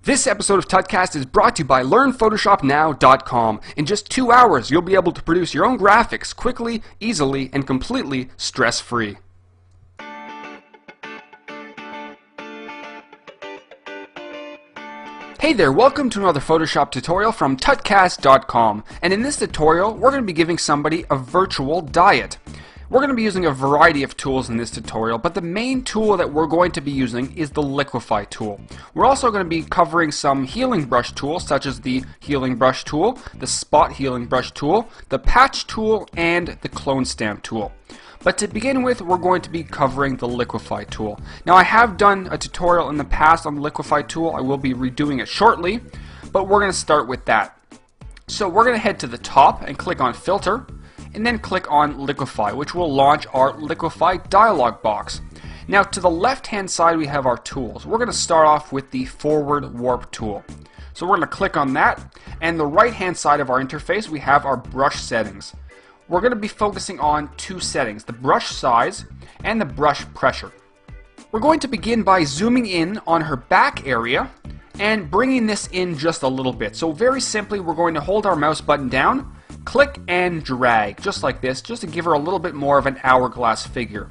This episode of Tutcast is brought to you by LearnPhotoshopNow.com. In just 2 hours, you'll be able to produce your own graphics quickly, easily, and completely stress-free. Hey there, welcome to another Photoshop tutorial from Tutcast.com. And in this tutorial, we're going to be giving somebody a virtual diet. We're going to be using a variety of tools in this tutorial, but the main tool that we're going to be using is the Liquify tool. We're also going to be covering some healing brush tools, such as the healing brush tool, the spot healing brush tool, the patch tool, and the clone stamp tool. But to begin with, we're going to be covering the Liquify tool. Now, I have done a tutorial in the past on the Liquify tool. I will be redoing it shortly, but we're going to start with that. So we're going to head to the top and click on Filter, and then click on Liquify, which will launch our Liquify dialog box. Now, to the left-hand side, we have our tools. We're going to start off with the Forward Warp tool. So we're going to click on that, and the right-hand side of our interface, we have our brush settings. We're going to be focusing on two settings, the brush size and the brush pressure. We're going to begin by zooming in on her back area and bringing this in just a little bit. So very simply, we're going to hold our mouse button down, click and drag, just like this, just to give her a little bit more of an hourglass figure.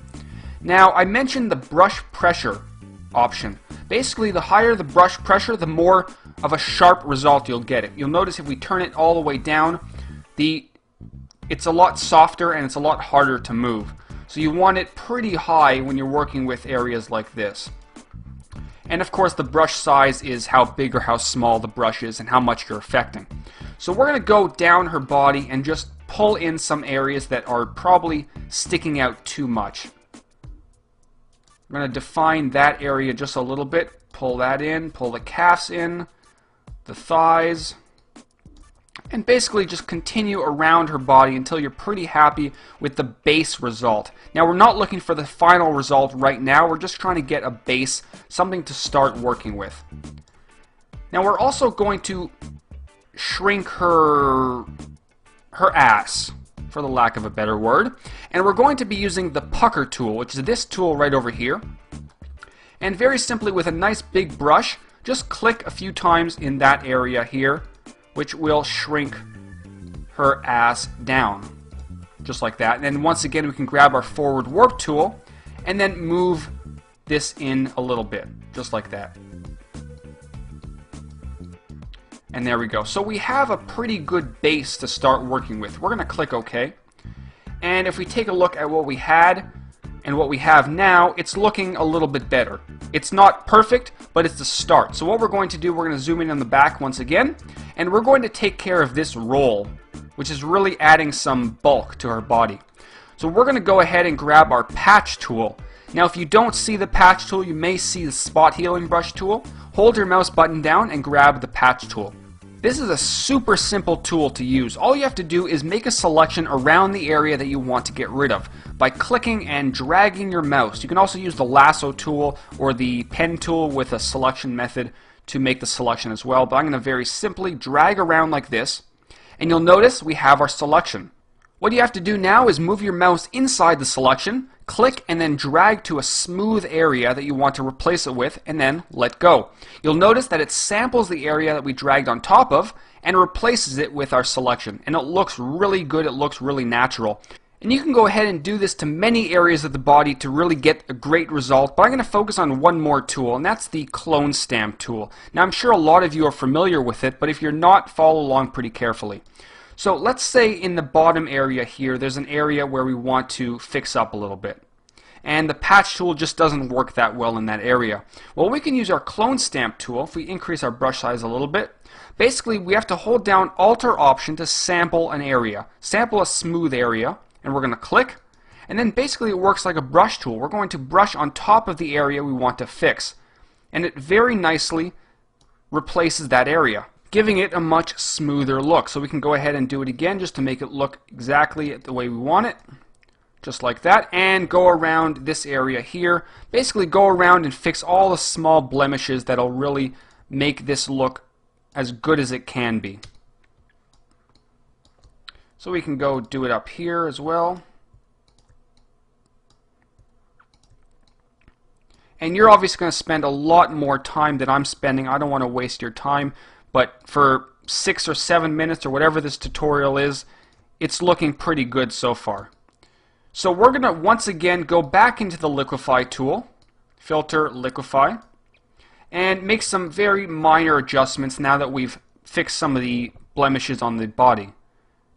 Now, I mentioned the brush pressure option. Basically, the higher the brush pressure, the more of a sharp result you'll get. You'll notice if we turn it all the way down, it's a lot softer and it's a lot harder to move. So you want it pretty high when you're working with areas like this. And of course, the brush size is how big or how small the brush is and how much you're affecting. So we're going to go down her body and just pull in some areas that are probably sticking out too much. I'm going to define that area just a little bit. Pull that in, pull the calves in, the thighs, and basically just continue around her body until you're pretty happy with the base result. Now, we're not looking for the final result right now. We're just trying to get a base, something to start working with. Now, we're also going to shrink her ass, for the lack of a better word, and we're going to be using the pucker tool, which is this tool right over here. And very simply, with a nice big brush, just click a few times in that area here, which will shrink her ass down, just like that. And then once again, we can grab our Forward Warp tool and then move this in a little bit, just like that. And there we go. So we have a pretty good base to start working with. We're going to click OK. And if we take a look at what we had and what we have now, it's looking a little bit better. It's not perfect, but it's the start. So what we're going to do, we're going to zoom in on the back once again, and we're going to take care of this roll, which is really adding some bulk to her body. So we're going to go ahead and grab our patch tool. Now, if you don't see the patch tool, you may see the spot healing brush tool. Hold your mouse button down and grab the patch tool. This is a super simple tool to use. All you have to do is make a selection around the area that you want to get rid of by clicking and dragging your mouse. You can also use the lasso tool or the pen tool with a selection method to make the selection as well. But I'm going to very simply drag around like this, and you'll notice we have our selection. What you have to do now is move your mouse inside the selection, click and then drag to a smooth area that you want to replace it with, and then let go. You'll notice that it samples the area that we dragged on top of and replaces it with our selection. And it looks really good, it looks really natural. And you can go ahead and do this to many areas of the body to really get a great result, but I'm going to focus on one more tool, and that's the clone stamp tool. Now, I'm sure a lot of you are familiar with it, but if you're not, follow along pretty carefully. So let's say in the bottom area here, there's an area where we want to fix up a little bit. And the patch tool just doesn't work that well in that area. Well, we can use our clone stamp tool if we increase our brush size a little bit. Basically, we have to hold down Alt or Option to sample an area. Sample a smooth area, and we're going to click. And then basically it works like a brush tool. We're going to brush on top of the area we want to fix. And it very nicely replaces that area, giving it a much smoother look. So we can go ahead and do it again just to make it look exactly the way we want it. Just like that, and go around this area here. Basically go around and fix all the small blemishes that'll really make this look as good as it can be. So we can go do it up here as well. and you're obviously going to spend a lot more time than I'm spending. I don't want to waste your time, but for 6 or 7 minutes or whatever this tutorial is, it's looking pretty good so far. So we're going to once again go back into the Liquify tool, filter Liquify, and make some very minor adjustments now that we've fixed some of the blemishes on the body.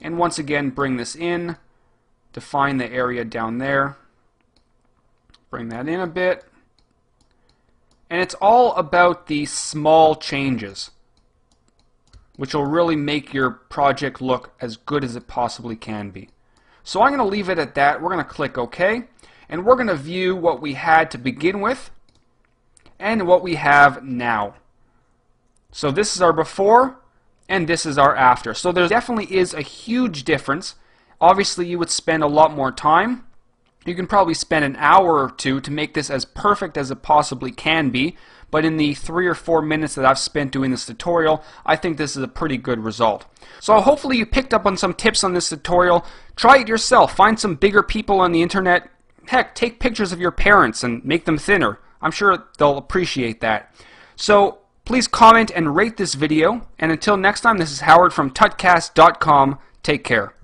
And once again, bring this in, define the area down there, bring that in a bit. And it's all about the small changes, which will really make your project look as good as it possibly can be. So I'm going to leave it at that. We're going to click OK, and we're going to view what we had to begin with and what we have now. So this is our before, and this is our after. So there definitely is a huge difference. Obviously, you would spend a lot more time. You can probably spend an hour or two to make this as perfect as it possibly can be, but in the 3 or 4 minutes that I've spent doing this tutorial, I think this is a pretty good result. So hopefully you picked up on some tips on this tutorial. Try it yourself. Find some bigger people on the internet. Heck, take pictures of your parents and make them thinner. I'm sure they'll appreciate that. So please comment and rate this video, and until next time, this is Howard from Tutcast.com. Take care.